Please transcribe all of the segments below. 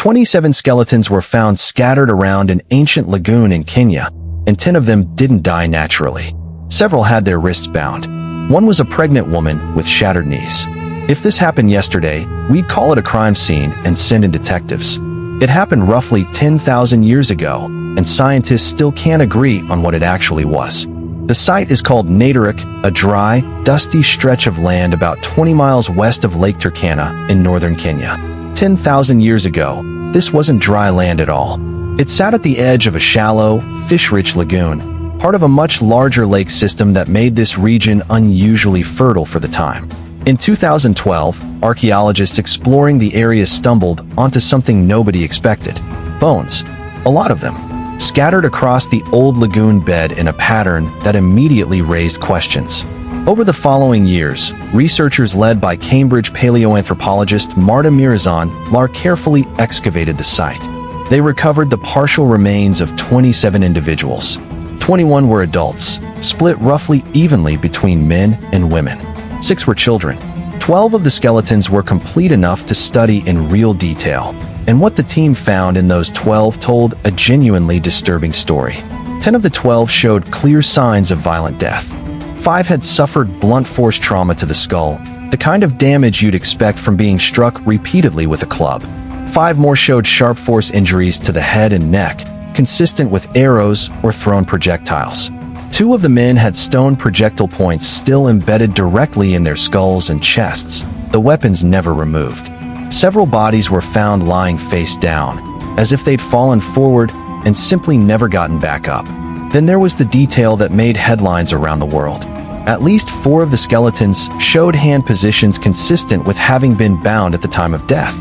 27 skeletons were found scattered around an ancient lagoon in Kenya, and 10 of them didn't die naturally. Several had their wrists bound. One was a pregnant woman with shattered knees. If this happened yesterday, we'd call it a crime scene and send in detectives. It happened roughly 10,000 years ago, and scientists still can't agree on what it actually was. The site is called Nataruk, a dry, dusty stretch of land about 20 miles west of Lake Turkana in northern Kenya. 10,000 years ago, this wasn't dry land at all. It sat at the edge of a shallow, fish-rich lagoon, part of a much larger lake system that made this region unusually fertile for the time. In 2012, archaeologists exploring the area stumbled onto something nobody expected: bones. A lot of them, scattered across the old lagoon bed in a pattern that immediately raised questions. Over the following years, researchers led by Cambridge paleoanthropologist Marta Mirazan Lahr carefully excavated the site. They recovered the partial remains of 27 individuals. 21 were adults, split roughly evenly between men and women. 6 were children. 12 of the skeletons were complete enough to study in real detail, and what the team found in those 12 told a genuinely disturbing story. 10 of the 12 showed clear signs of violent death. 5 had suffered blunt force trauma to the skull, the kind of damage you'd expect from being struck repeatedly with a club. 5 more showed sharp force injuries to the head and neck, consistent with arrows or thrown projectiles. 2 of the men had stone projectile points still embedded directly in their skulls and chests, the weapons never removed. Several bodies were found lying face down, as if they'd fallen forward and simply never gotten back up. Then there was the detail that made headlines around the world. At least 4 of the skeletons showed hand positions consistent with having been bound at the time of death.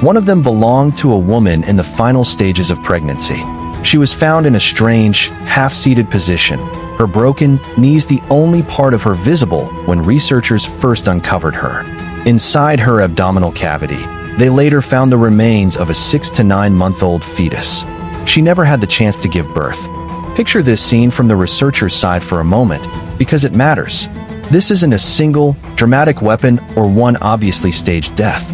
One of them belonged to a woman in the final stages of pregnancy. She was found in a strange, half-seated position, her broken knees the only part of her visible when researchers first uncovered her. Inside her abdominal cavity, they later found the remains of a 6 to 9-month-old fetus. She never had the chance to give birth. Picture this scene from the researcher's side for a moment, because it matters. This isn't a single, dramatic weapon or one obviously staged death.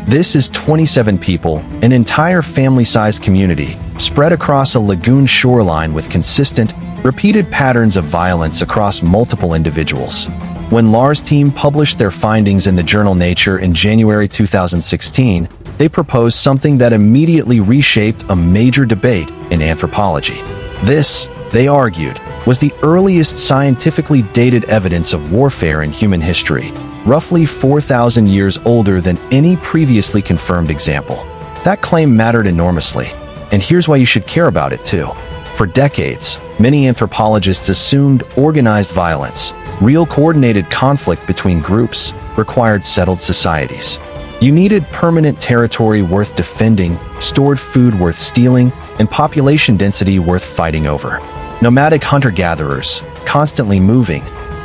This is 27 people, an entire family-sized community, spread across a lagoon shoreline with consistent, repeated patterns of violence across multiple individuals. When Lahr's team published their findings in the journal Nature in January 2016, they proposed something that immediately reshaped a major debate in anthropology. This, they argued, was the earliest scientifically dated evidence of warfare in human history, roughly 4,000 years older than any previously confirmed example. That claim mattered enormously, and here's why you should care about it too. For decades, many anthropologists assumed organized violence, real coordinated conflict between groups, required settled societies. You needed permanent territory worth defending, stored food worth stealing, and population density worth fighting over. Nomadic hunter-gatherers, constantly moving,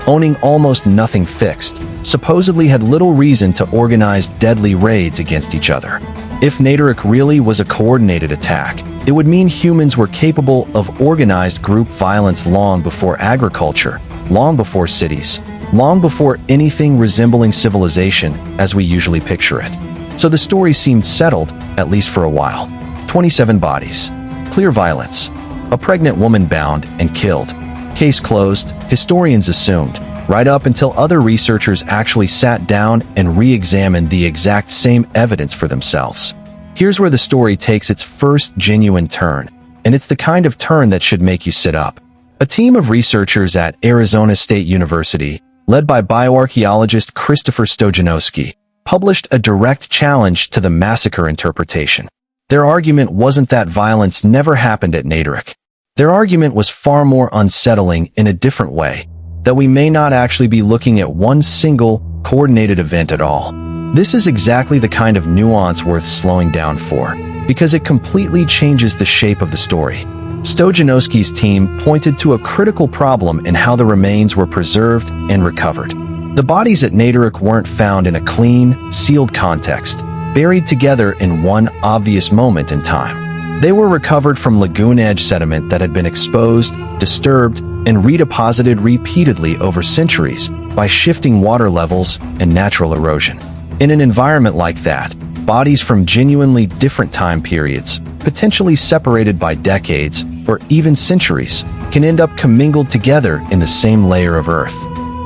owning almost nothing fixed, supposedly had little reason to organize deadly raids against each other. If Nataruk really was a coordinated attack, it would mean humans were capable of organized group violence long before agriculture, long before cities, long before anything resembling civilization as we usually picture it. So the story seemed settled, at least for a while. 27 bodies. Clear violence. A pregnant woman bound and killed. Case closed, historians assumed, right up until other researchers actually sat down and re-examined the exact same evidence for themselves. Here's where the story takes its first genuine turn, and it's the kind of turn that should make you sit up. A team of researchers at Arizona State University, led by bioarchaeologist Christopher Stojanowski, published a direct challenge to the massacre interpretation. Their argument wasn't that violence never happened at Nataruk. Their argument was far more unsettling in a different way, that we may not actually be looking at one single, coordinated event at all. This is exactly the kind of nuance worth slowing down for, because it completely changes the shape of the story. Stojanowski's team pointed to a critical problem in how the remains were preserved and recovered. The bodies at Nataruk weren't found in a clean, sealed context, buried together in one obvious moment in time. They were recovered from lagoon-edge sediment that had been exposed, disturbed, and redeposited repeatedly over centuries by shifting water levels and natural erosion. In an environment like that, bodies from genuinely different time periods, potentially separated by decades or even centuries, can end up commingled together in the same layer of Earth.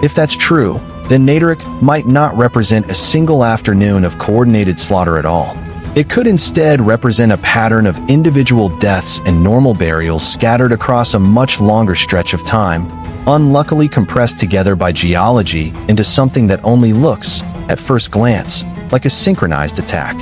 If that's true, then Nataruk might not represent a single afternoon of coordinated slaughter at all. It could instead represent a pattern of individual deaths and normal burials scattered across a much longer stretch of time, unluckily compressed together by geology into something that only looks, at first glance, like a synchronized attack.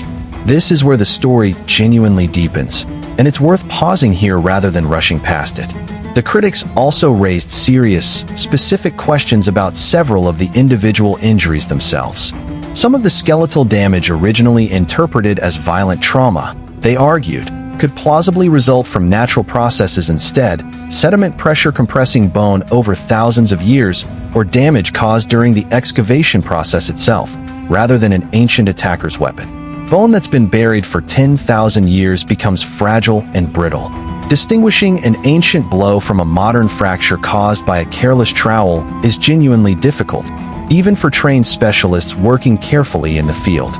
This is where the story genuinely deepens, and it's worth pausing here rather than rushing past it. The critics also raised serious, specific questions about several of the individual injuries themselves. Some of the skeletal damage originally interpreted as violent trauma, they argued, could plausibly result from natural processes instead, sediment pressure compressing bone over thousands of years, or damage caused during the excavation process itself, rather than an ancient attacker's weapon. Bone that's been buried for 10,000 years becomes fragile and brittle. Distinguishing an ancient blow from a modern fracture caused by a careless trowel is genuinely difficult, even for trained specialists working carefully in the field.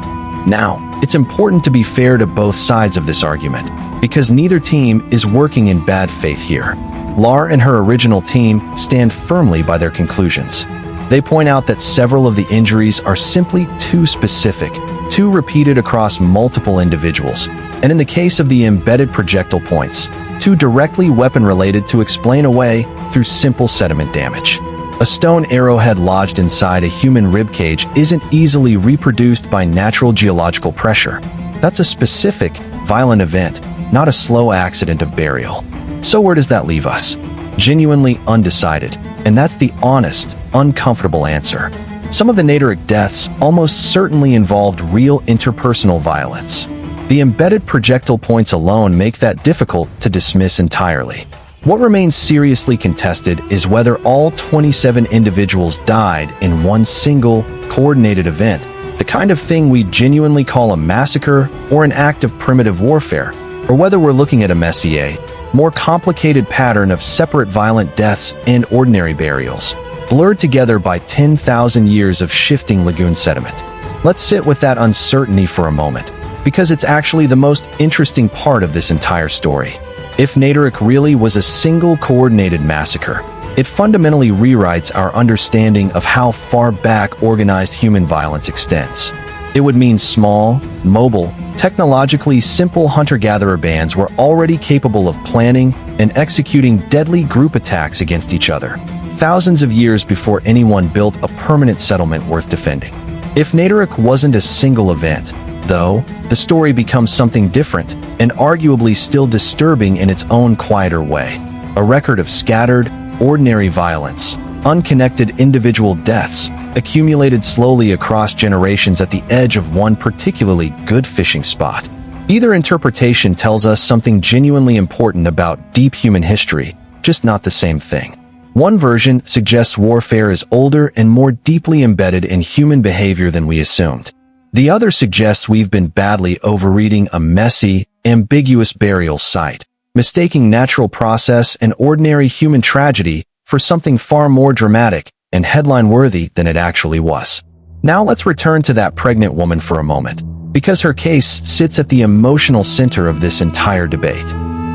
Now, it's important to be fair to both sides of this argument, because neither team is working in bad faith here. Lahr and her original team stand firmly by their conclusions. They point out that several of the injuries are simply too specific, too repeated across multiple individuals, and in the case of the embedded projectile points, too directly weapon-related to explain away through simple sediment damage. A stone arrowhead lodged inside a human ribcage isn't easily reproduced by natural geological pressure. That's a specific, violent event, not a slow accident of burial. So where does that leave us? Genuinely undecided, and that's the honest, uncomfortable answer. Some of the Nataruk deaths almost certainly involved real interpersonal violence. The embedded projectile points alone make that difficult to dismiss entirely. What remains seriously contested is whether all 27 individuals died in one single, coordinated event, the kind of thing we genuinely call a massacre or an act of primitive warfare, or whether we're looking at a messier, more complicated pattern of separate violent deaths and ordinary burials, blurred together by 10,000 years of shifting lagoon sediment. Let's sit with that uncertainty for a moment, because it's actually the most interesting part of this entire story. If Nataruk really was a single coordinated massacre, it fundamentally rewrites our understanding of how far back organized human violence extends. It would mean small, mobile, technologically simple hunter-gatherer bands were already capable of planning and executing deadly group attacks against each other, thousands of years before anyone built a permanent settlement worth defending. If Nataruk wasn't a single event, though, the story becomes something different and arguably still disturbing in its own quieter way. A record of scattered, ordinary violence, unconnected individual deaths, accumulated slowly across generations at the edge of one particularly good fishing spot. Either interpretation tells us something genuinely important about deep human history, just not the same thing. One version suggests warfare is older and more deeply embedded in human behavior than we assumed. The other suggests we've been badly overreading a messy, ambiguous burial site, mistaking natural process and ordinary human tragedy for something far more dramatic and headline-worthy than it actually was. Now let's return to that pregnant woman for a moment, because her case sits at the emotional center of this entire debate.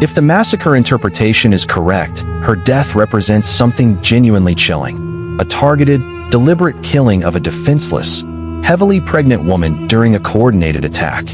If the massacre interpretation is correct, her death represents something genuinely chilling, a targeted, deliberate killing of a defenseless, heavily pregnant woman during a coordinated attack.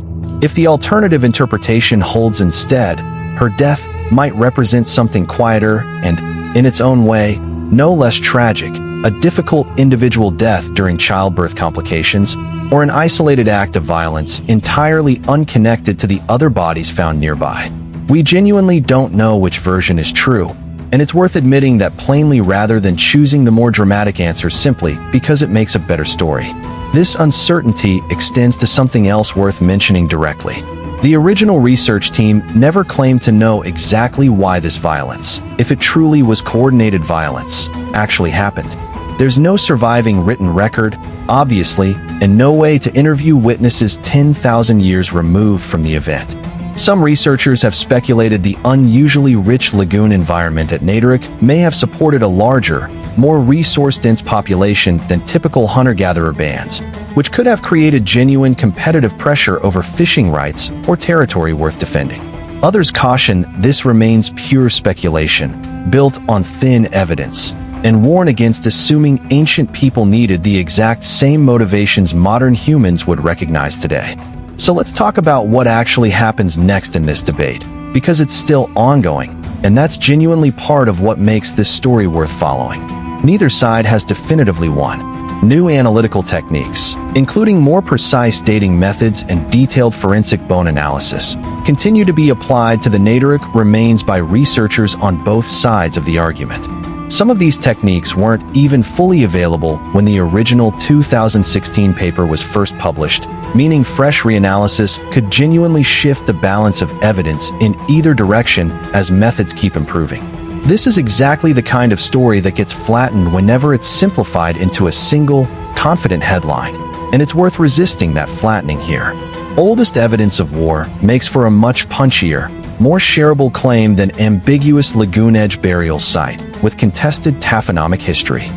If the alternative interpretation holds instead, her death might represent something quieter and, in its own way, no less tragic, a difficult individual death during childbirth complications, or an isolated act of violence entirely unconnected to the other bodies found nearby. We genuinely don't know which version is true, and it's worth admitting that plainly rather than choosing the more dramatic answer simply because it makes a better story. This uncertainty extends to something else worth mentioning directly. The original research team never claimed to know exactly why this violence, if it truly was coordinated violence, actually happened. There's no surviving written record, obviously, and no way to interview witnesses 10,000 years removed from the event. Some researchers have speculated the unusually rich lagoon environment at Nataruk may have supported a larger, more resource-dense population than typical hunter-gatherer bands, which could have created genuine competitive pressure over fishing rights or territory worth defending. Others caution this remains pure speculation, built on thin evidence, and warn against assuming ancient people needed the exact same motivations modern humans would recognize today. So let's talk about what actually happens next in this debate, because it's still ongoing, and that's genuinely part of what makes this story worth following. Neither side has definitively won. New analytical techniques, including more precise dating methods and detailed forensic bone analysis, continue to be applied to the Nataruk remains by researchers on both sides of the argument. Some of these techniques weren't even fully available when the original 2016 paper was first published, meaning fresh reanalysis could genuinely shift the balance of evidence in either direction as methods keep improving. This is exactly the kind of story that gets flattened whenever it's simplified into a single, confident headline, and it's worth resisting that flattening here. Oldest evidence of war makes for a much punchier, more shareable claim than ambiguous lagoon edge burial site with contested taphonomic history.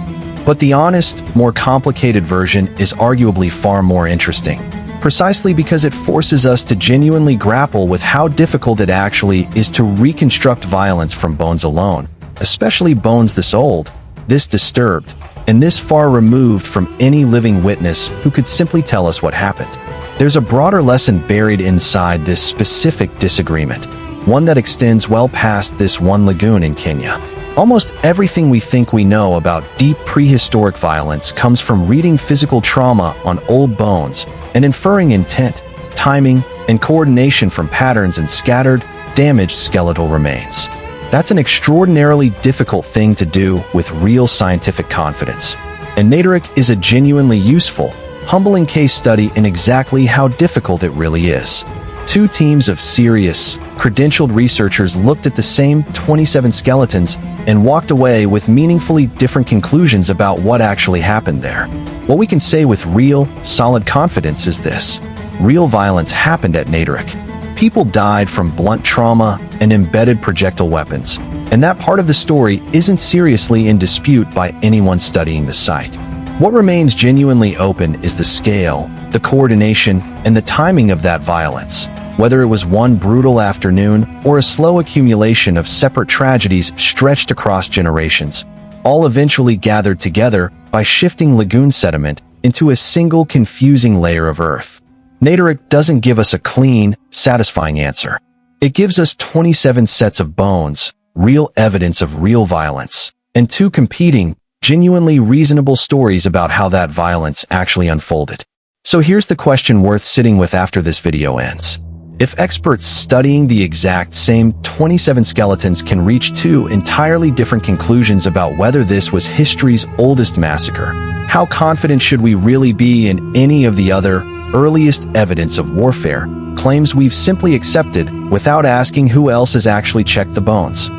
But the honest, more complicated version is arguably far more interesting, precisely because it forces us to genuinely grapple with how difficult it actually is to reconstruct violence from bones alone, especially bones this old, this disturbed, and this far removed from any living witness who could simply tell us what happened. There's a broader lesson buried inside this specific disagreement, one that extends well past this one lagoon in Kenya. Almost everything we think we know about deep prehistoric violence comes from reading physical trauma on old bones and inferring intent, timing, and coordination from patterns in scattered, damaged skeletal remains. That's an extraordinarily difficult thing to do with real scientific confidence, and Nataruk is a genuinely useful, humbling case study in exactly how difficult it really is. Two teams of serious, credentialed researchers looked at the same 27 skeletons and walked away with meaningfully different conclusions about what actually happened there. What we can say with real, solid confidence is this: real violence happened at Nataruk. People died from blunt trauma and embedded projectile weapons, and that part of the story isn't seriously in dispute by anyone studying the site. What remains genuinely open is the scale, the coordination, and the timing of that violence, whether it was one brutal afternoon or a slow accumulation of separate tragedies stretched across generations, all eventually gathered together by shifting lagoon sediment into a single confusing layer of earth. Nataruk doesn't give us a clean, satisfying answer. It gives us 27 sets of bones, real evidence of real violence, and two competing, genuinely reasonable stories about how that violence actually unfolded. So here's the question worth sitting with after this video ends. If experts studying the exact same 27 skeletons can reach two entirely different conclusions about whether this was history's oldest massacre, how confident should we really be in any of the other, earliest evidence of warfare, claims we've simply accepted without asking who else has actually checked the bones?